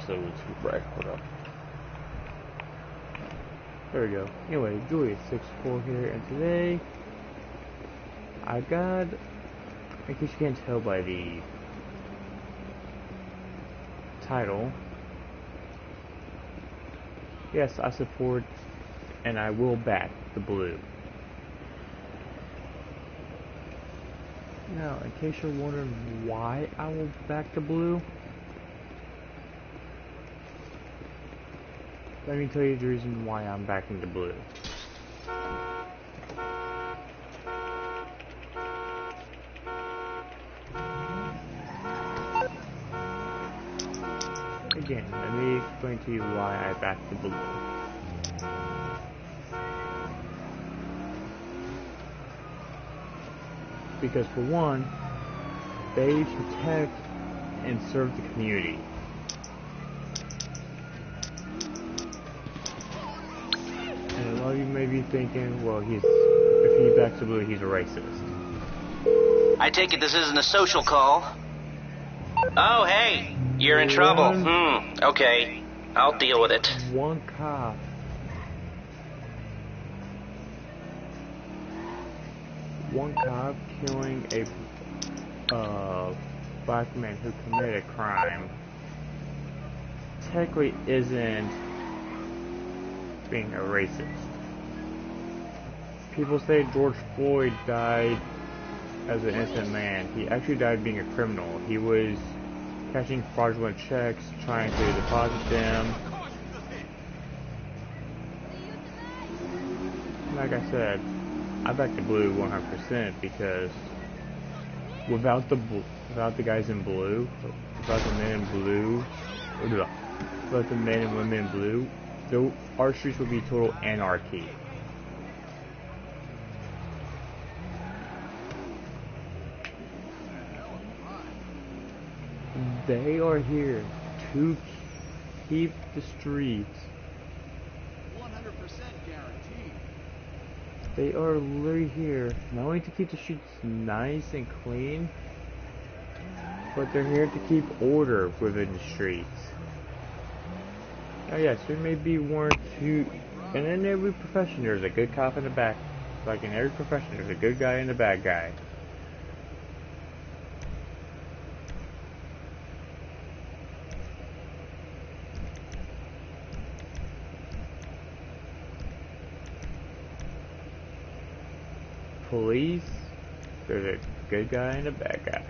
episodes. Right, hold up. There we go. Anyway, Julius64 here, and today I got, in case you can't tell by the title, yes, I support and I will back the blue. Now, in case you're wondering why I will back the blue, let me tell you the reason why I'm backing the blue. Again, let me explain to you why I back the blue. Because for one, they protect and serve the community. And a lot of you may be thinking, well, if he backs the blue, he's a racist. I take it this isn't a social call. Oh, hey, you're in trouble. Okay, I'll deal with it. One cop. One cop killing a black man who committed a crime technically isn't being a racist. People say George Floyd died as an innocent man. He actually died being a criminal. He was cashing fraudulent checks, trying to deposit them. Like I said, I back the blue 100% because without the guys in blue, without the men in blue, without the men and women in blue, our streets would be total anarchy. They are here to keep the streets. 100% guaranteed. They are literally here not only to keep the streets nice and clean, but they're here to keep order within the streets. Now yes, there may be one or two, and in every profession there's a good cop and a bad, like in every profession there's a good guy and a bad guy. Police, there's a good guy and a bad guy.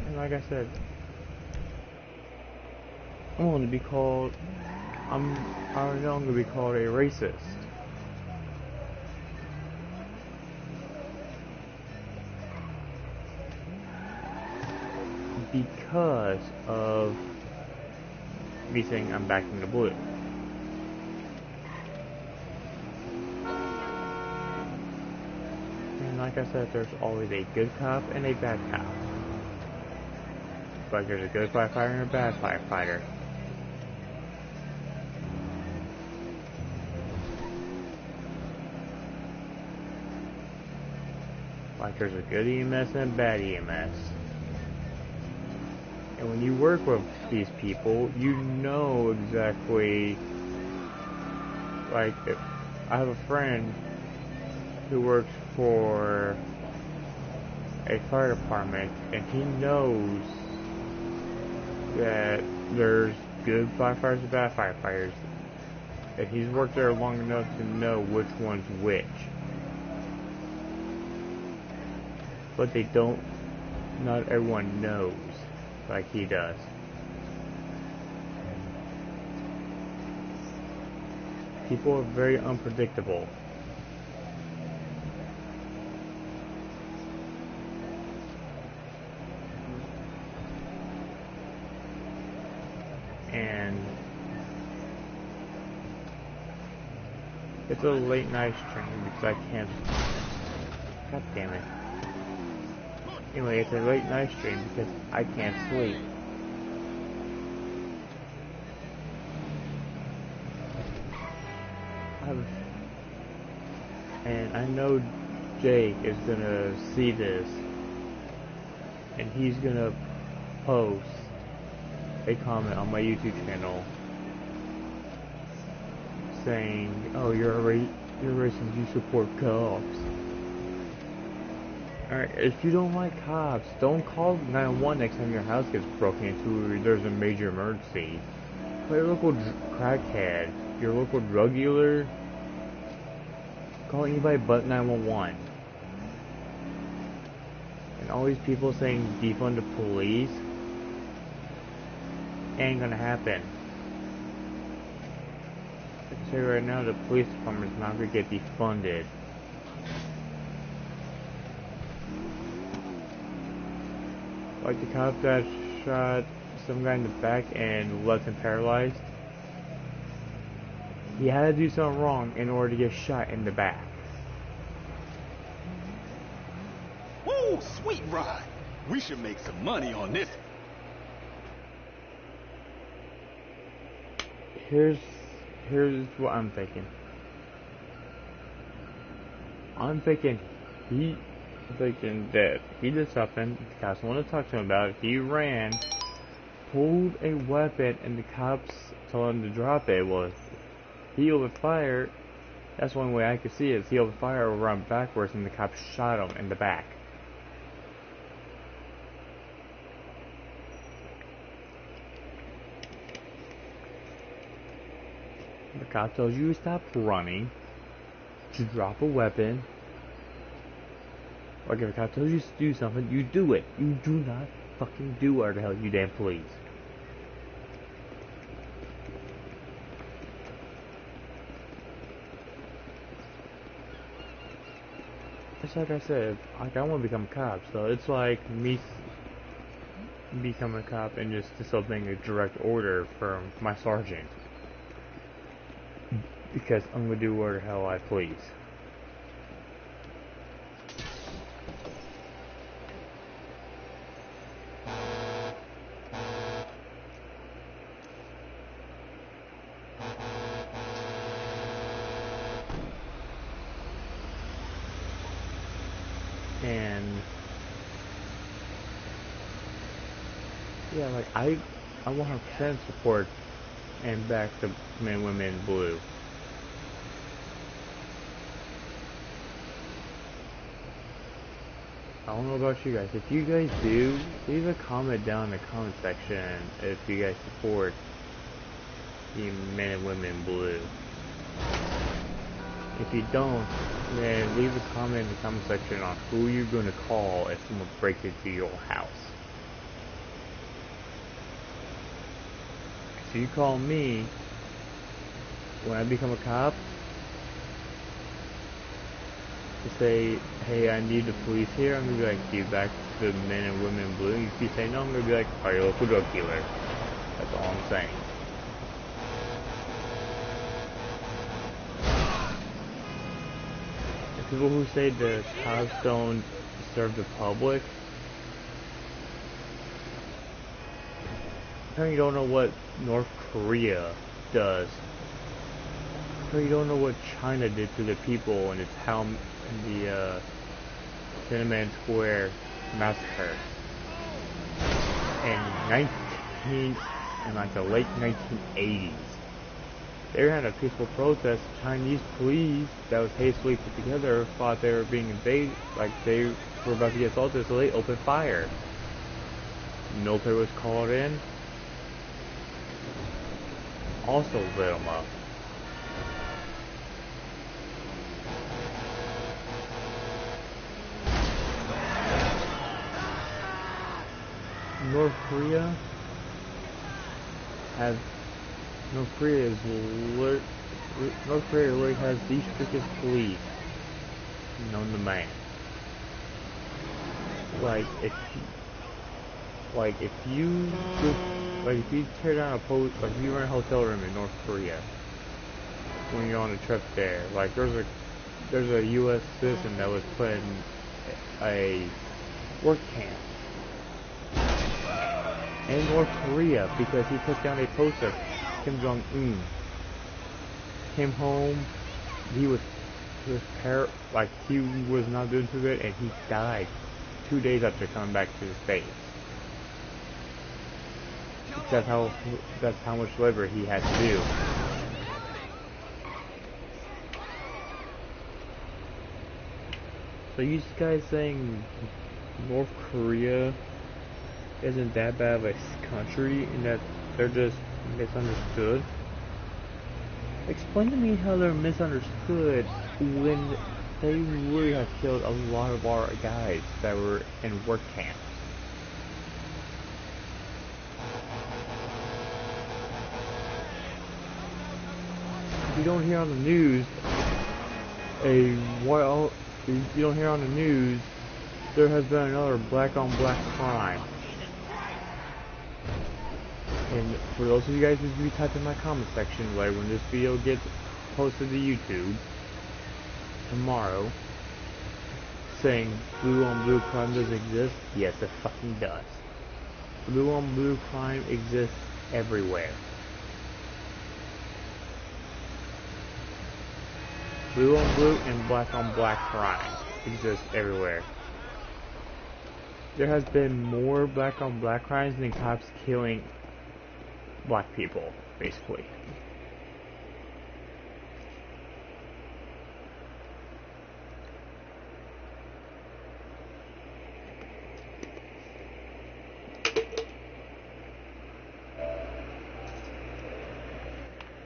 And like I said, I'm going to be called, I'm going to be called a racist. Because of me saying I'm backing the blue. And like I said, there's always a good cop and a bad cop. Like there's a good firefighter and a bad firefighter. Like there's a good EMS and a bad EMS. And when you work with these people, you know exactly, like, I have a friend who works for a fire department, and he knows that there's good firefighters and bad firefighters, and he's worked there long enough to know which one's which. But they don't, not everyone knows like he does. People are very unpredictable. And it's a late night stream because I can't. God damn it. Anyway, it's a late night stream because I can't sleep. And I know Jake is gonna see this, and he's gonna post a comment on my YouTube channel saying, "Oh, you're racist. You support cops." Alright, if you don't like cops, don't call 911 next time your house gets broken into or there's a major emergency. Call your local crackhead, your local drug dealer. Call anybody but 911. And all these people saying defund the police ain't gonna happen. I can say right now the police department's not gonna get defunded. Like the cop that shot some guy in the back and left him paralyzed. He had to do something wrong in order to get shot in the back. Woo, sweet ride. We should make some money on this. Here's what I'm thinking. I'm thinking that he did something, the cops wanted to talk to him about it, he ran, pulled a weapon, and the cops told him to drop it. Well, if he opened fire, that's one way I could see it, is he opened fire or run backwards and the cops shot him in the back. The cop tells you to stop running, to drop a weapon. Like if a cop tells you to do something, you do it. You do not fucking do whatever the hell you damn please. It's like I said, like I want to become a cop, so it's like me becoming a cop and just disobeying a direct order from my sergeant. Because I'm gonna do whatever the hell I please. And yeah, like I 100% support and back the men, women in blue. I don't know about you guys. If you guys do, leave a comment down in the comment section if you guys support the men and women in blue. If you don't, then leave a comment in the comment section on who you're going to call if someone breaks into your house. So you call me when I become a cop to say, hey, I need the police here. I'm going to be like, do you back the men and women in blue? If you say no, I'm going to be like, are you a local drug dealer? That's all I'm saying. People who say the cops don't serve the public, you don't know what North Korea does. You don't know what China did to the people in the Tiananmen Square massacre in like the late 1980s. They were having a peaceful protest. Chinese police that was hastily put together thought they were being invaded, like they were about to get assaulted, so they opened fire. The military was called in, also lit them up. North Korea literally has the strictest police known to man. If you tear down a post, like if you rent a hotel room in North Korea when you're on a trip there, like there's a U.S. citizen that was put in a work camp in North Korea because he took down a poster. Kim Jong-un came home. He was like he was not doing too good, and he died 2 days after coming back to the States. That's how much labor he had to do. So you guys saying North Korea isn't that bad of a country and that they're just misunderstood? Explain to me how they're misunderstood when they really have killed a lot of our guys that were in work camps. You don't hear on the news you don't hear on the news there has been another black on black crime. And for those of you guys who type in my comment section later when this video gets posted to YouTube tomorrow saying blue on blue crime doesn't exist, yes it fucking does. Blue on blue crime exists everywhere. Blue on blue and black on black crime exists everywhere. There has been more black on black crimes than cops killing black people, basically.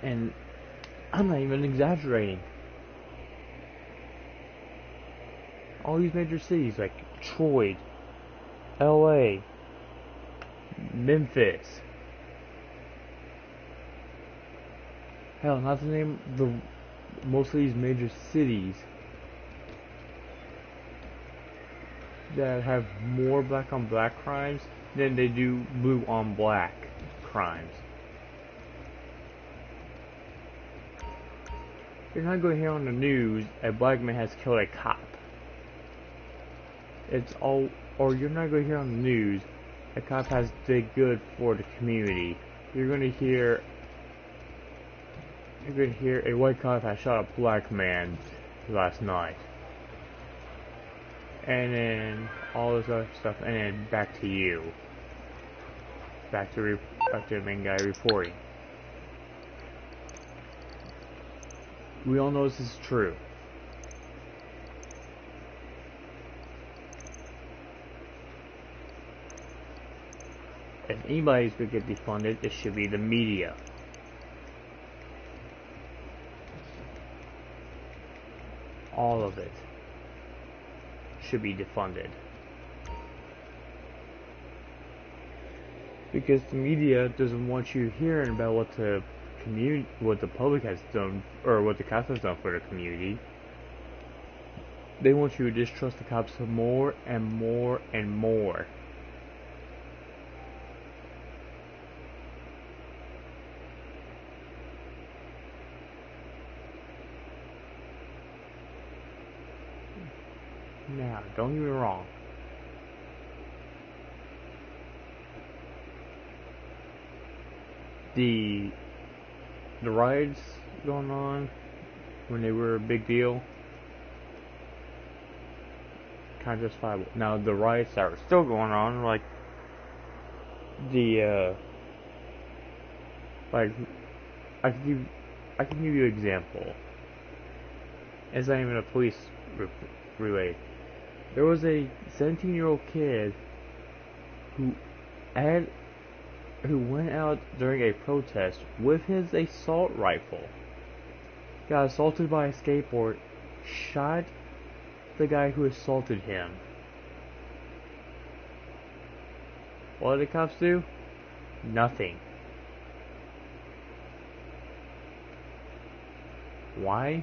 And I'm not even exaggerating. All these major cities like Detroit, LA, Memphis. Hell, not to name most of these major cities that have more black on black crimes than they do blue on black crimes. You're not going to hear on the news a black man has killed a cop. Or you're not going to hear on the news a cop has did good for the community. You're going to hear a white cop has shot a black man last night. And then all this other stuff, and then back to you. Back to the main guy reporting. We all know this is true. If anybody's gonna get defunded, it should be the media. All of it should be defunded. Because the media doesn't want you hearing about what the public has done, or what the cops has done for the community. They want you to distrust the cops more and more and more. Now, don't get me wrong. The riots going on when they were a big deal, kind of justifiable. Now, the riots that are still going on, like I can give you an example. It's not even a police relay. There was a 17-year-old kid who went out during a protest with his assault rifle, got assaulted by a skateboard, shot the guy who assaulted him. What did the cops do? Nothing. Why?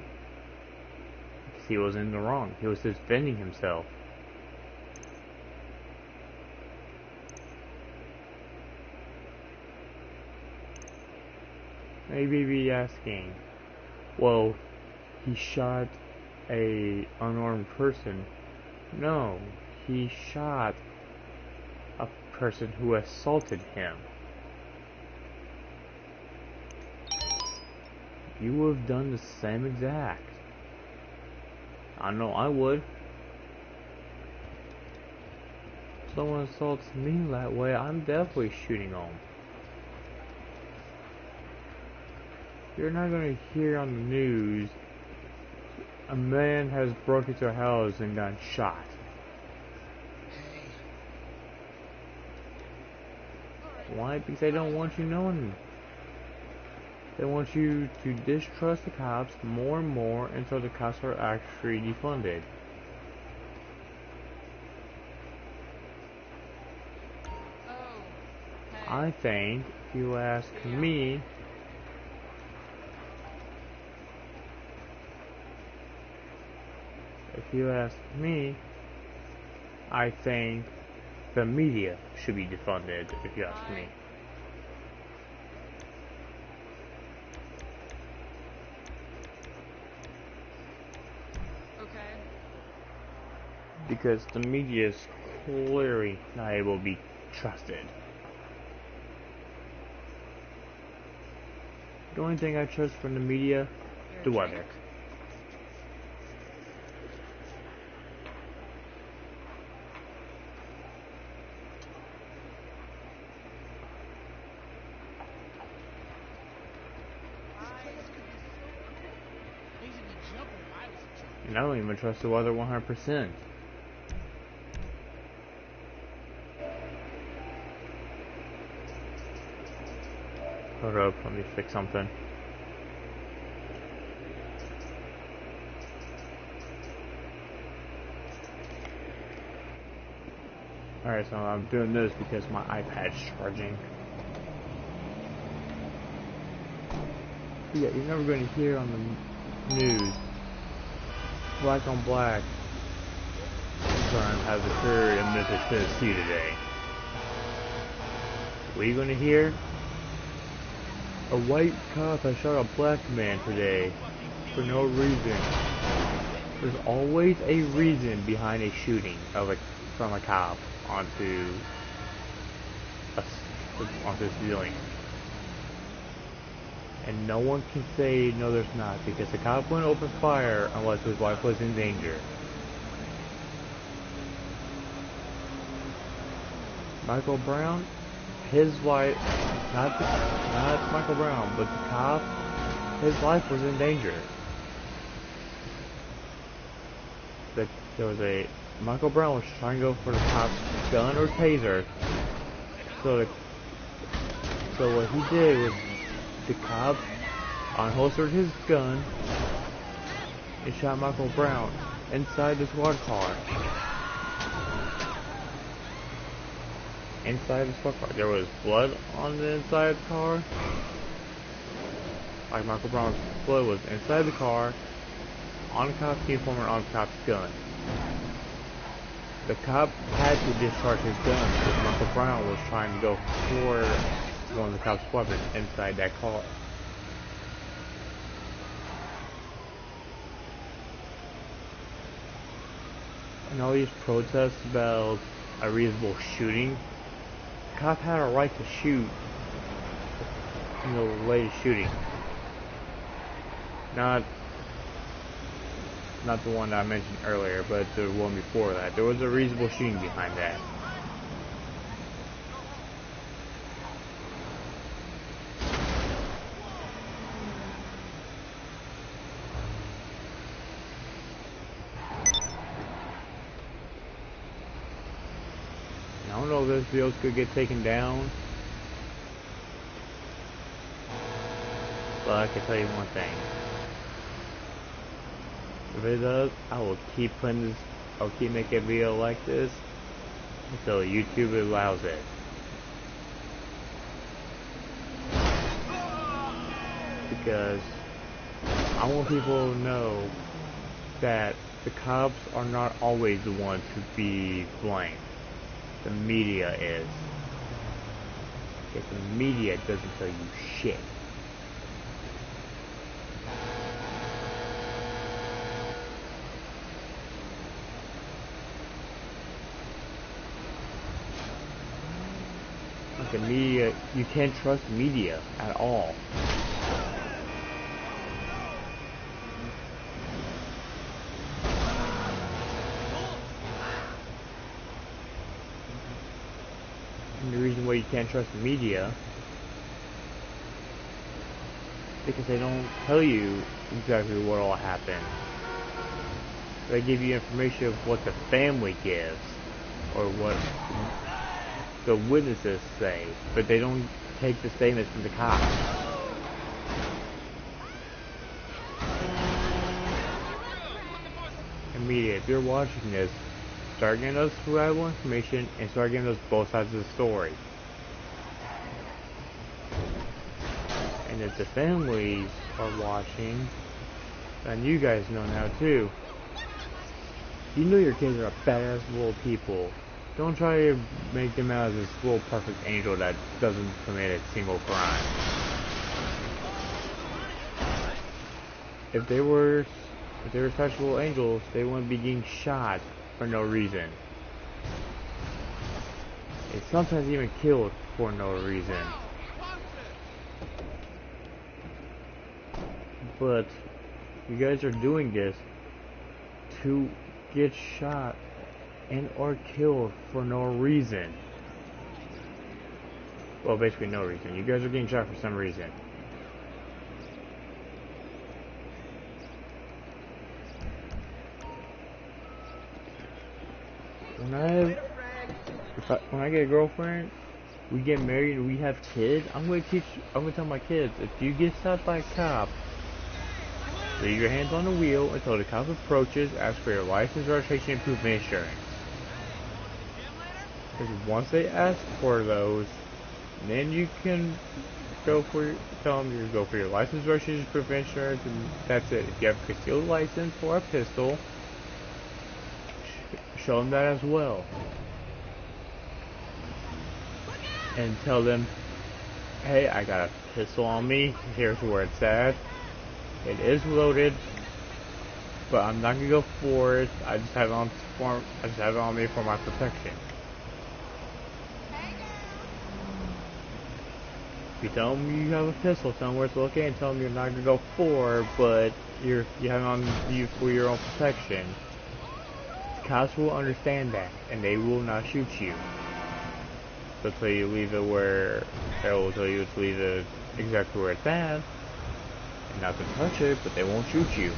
Because he was in the wrong. He was defending himself. Maybe be asking, well, he shot a unarmed person. No, he shot a person who assaulted him. You would have done the same exact. I know I would. If someone assaults me that way, I'm definitely shooting them. You're not gonna hear on the news a man has broke into a house and got shot. Why? Because they don't want you knowing. They want you to distrust the cops more and more until the cops are actually defunded. I think, if you ask me, I think the media should be defunded, if you ask me. Because the media is clearly not able to be trusted. The only thing I trust from the media, the weather. And I don't even trust the weather 100%. Hold up, let me fix something. Alright, so I'm doing this because my iPad's charging. But yeah, you're never going to hear on the news, black on black crime has occurred in Memphis, Tennessee today. What are you going to hear? A white cop has shot a black man today for no reason. There's always a reason behind a shooting from a cop onto a civilian. And no one can say no there's not, because the cop wouldn't open fire unless his wife was in danger. Michael Brown, his wife, not Michael Brown, but the cop, his life was in danger. Michael Brown was trying to go for the cop's gun or taser. So what he did was, the cop unholstered his gun and shot Michael Brown inside the squad car. Inside the squad car. There was blood on the inside of the car. Like Michael Brown's blood was inside the car, on the cop's uniform and on the cop's gun. The cop had to discharge his gun because Michael Brown was trying to go for one of the cop's weapons inside that car. And all these protests about a reasonable shooting, the cop had a right to shoot in the latest shooting. Not the one that I mentioned earlier, but the one before that. There was a reasonable shooting behind that. I don't know if this video could get taken down, but I can tell you one thing. If it does, I will keep making a video like this until YouTube allows it. Because I want people to know that the cops are not always the ones to be blamed. The media is. If the media doesn't tell you shit. Like the media, you can't trust media at all. same way you can't trust the media, because they don't tell you exactly what all happened. They give you information of what the family gives, or what the witnesses say, but they don't take the statements from the cops. And media, if you're watching this, start getting us reliable information and start giving us both sides of the story. And if the families are watching, then you guys know now too. You know your kids are badass little people. Don't try to make them out as this little perfect angel that doesn't commit a single crime. If they were such little angels, they wouldn't be getting shot for no reason. And sometimes even killed for no reason. But you guys are doing this to get shot and or killed for no reason. Well, basically no reason. You guys are getting shot for some reason. When I get a girlfriend, we get married and we have kids, I'm gonna tell my kids, if you get stopped by a cop, leave your hands on the wheel until the cop approaches, ask for your license, registration, and proof of insurance. Because once they ask for those, then you can tell them you go for your license, registration, proof of insurance, and that's it. If you have a concealed license or a pistol, show them that as well. And tell them, hey, I got a pistol on me, here's where it's at. It is loaded, but I'm not gonna go for it. I just have it on me for my protection. If you tell them you have a pistol, tell them where it's located, and tell them you're not gonna go for it, but you have it on you for your own protection. Cops will understand that, and they will not shoot you. They'll tell you leave it where, they'll tell you to leave it exactly where it's at, and not to touch it, but they won't shoot you.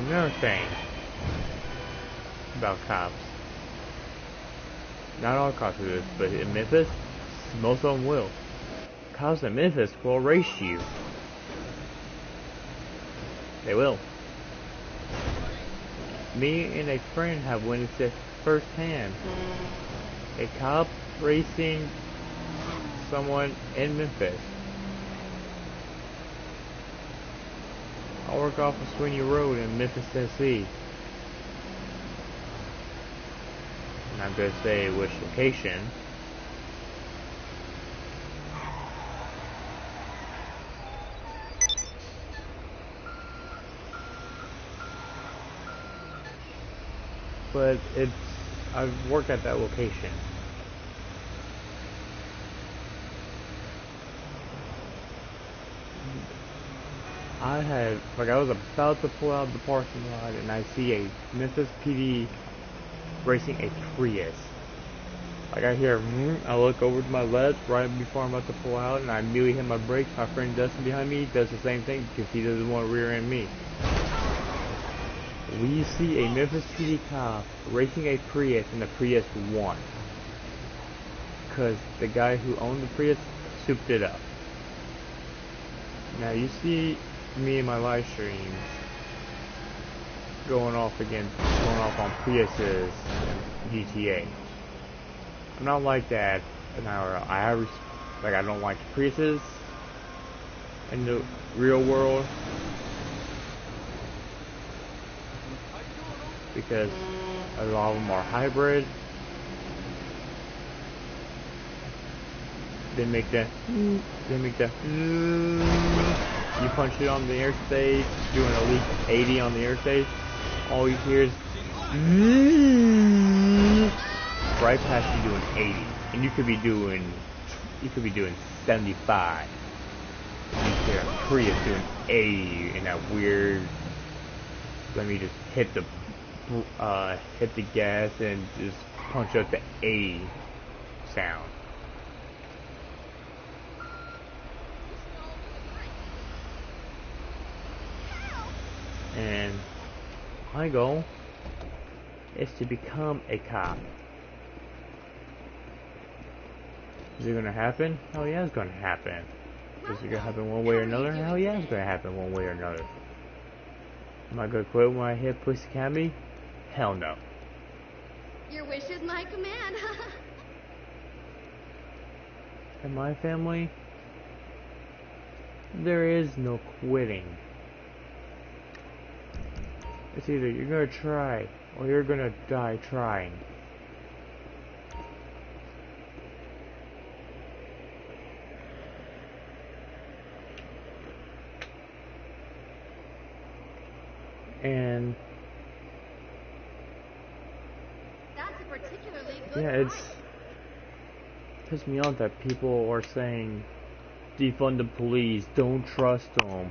Another thing about cops. Not all cops do this, but in Memphis, most of them will. Cops in Memphis will arrest you. They will. Me and a friend have witnessed it firsthand. A cop racing someone in Memphis. I work off of Sweeney Road in Memphis, Tennessee. I'm not going to say which location. But I've worked at that location. I was about to pull out the parking lot and I see a Memphis PD racing a Prius. I hear, I look over to my left right before I'm about to pull out and I immediately hit my brakes. My friend Dustin behind me does the same thing because he doesn't want to rear end me. We see a Memphis PD cop racing a Prius and the Prius won. Because the guy who owned the Prius souped it up. Now you see me in my live streams going off on Priuses in GTA. I'm not like that in IRL. I don't like Priuses in the real world because a lot of them are hybrid. They make that you punch it on the interstate, doing at least 80 on the interstate, all you hear is right past you doing 80, and you could be doing 75. You hear a Prius doing 80 in that weird, let me just hit the hit the gas and just punch out the A sound. And my goal is to become a cop. Is it gonna happen? Hell yeah, it's gonna happen. Is it gonna happen one way or another? Hell yeah, it's gonna happen one way or another. Am I gonna quit when I hit Police Academy? Hell no. Your wish is my command. In my family, there is no quitting. It's either you're gonna try or you're gonna die trying. And That's a particularly good yeah, it's fight. pissed me off that people are saying defund the police, don't trust them.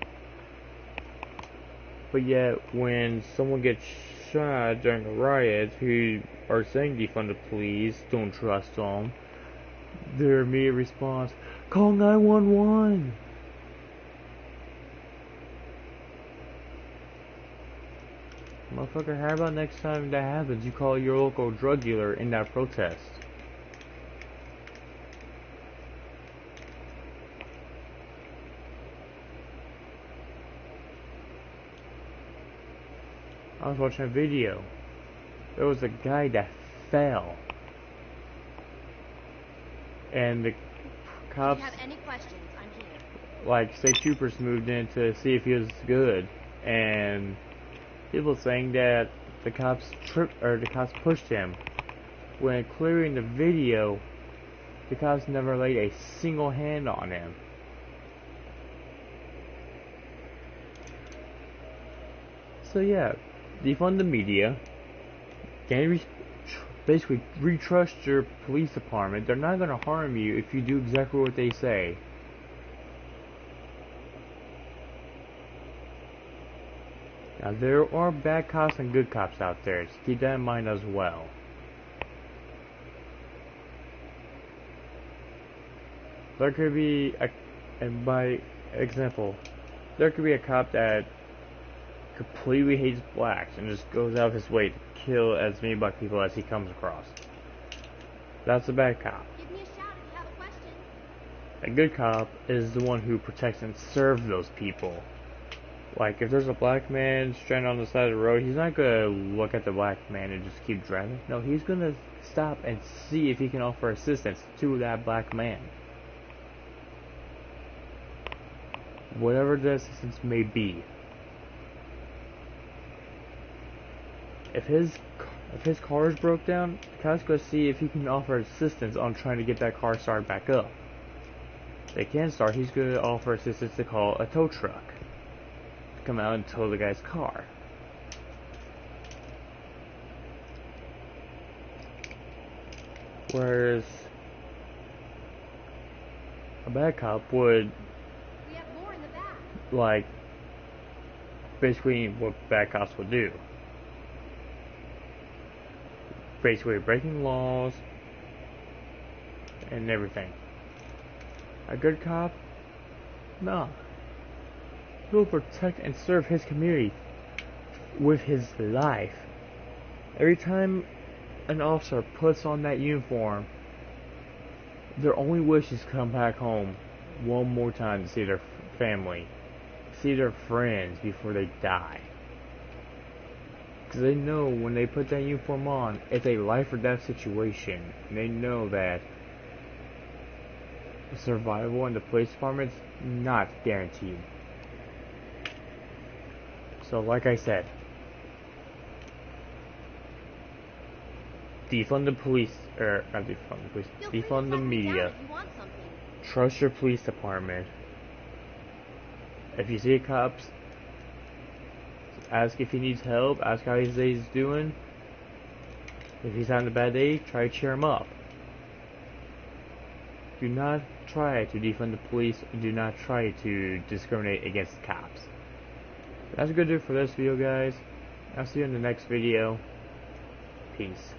But yet, when someone gets shot during a riot who are saying defund the police, don't trust them, their immediate response, call 911. Motherfucker, how about next time that happens, you call your local drug dealer in that protest? I was watching a video. There was a guy that fell. And the If cops, you have any questions, I'm here. like, state troopers moved in to see if he was good. And people saying that the cops pushed him. When clearing the video, the cops never laid a single hand on him. So yeah, defund the media. Basically retrust your police department. They're not gonna harm you if you do exactly what they say. Now there are bad cops and good cops out there, so keep that in mind as well. There could be and by example, there could be a cop that completely hates blacks and just goes out of his way to kill as many black people as he comes across. That's a bad cop. Give me a shout if you have a question. A good cop is the one who protects and serves those people. Like, if there's a black man stranded on the side of the road, he's not gonna look at the black man and just keep driving. No, he's gonna stop and see if he can offer assistance to that black man. Whatever the assistance may be. If his car is broke down, the cop's gonna see if he can offer assistance on trying to get that car started back up. If they can't start, he's gonna offer assistance to call a tow truck to come out and tow the guy's car. Whereas a bad cop would, We have more in the back. like, basically what bad cops would do. Basically breaking laws and everything. A good cop? Nah. He'll protect and serve his community with his life. Every time an officer puts on that uniform, their only wish is to come back home one more time to see their family, see their friends before they die. Because they know when they put that uniform on, it's a life or death situation. And they know that survival in the police department's not guaranteed. So, like I said, defund the police, or not defund the police, Feel free to defund the track me down media. if you want something. Trust your police department. If you see a cop, ask if he needs help, ask how his day is doing. If he's having a bad day, try to cheer him up. Do not try to defund the police, do not try to discriminate against cops. That's gonna do it for this video, guys. I'll see you in the next video. Peace.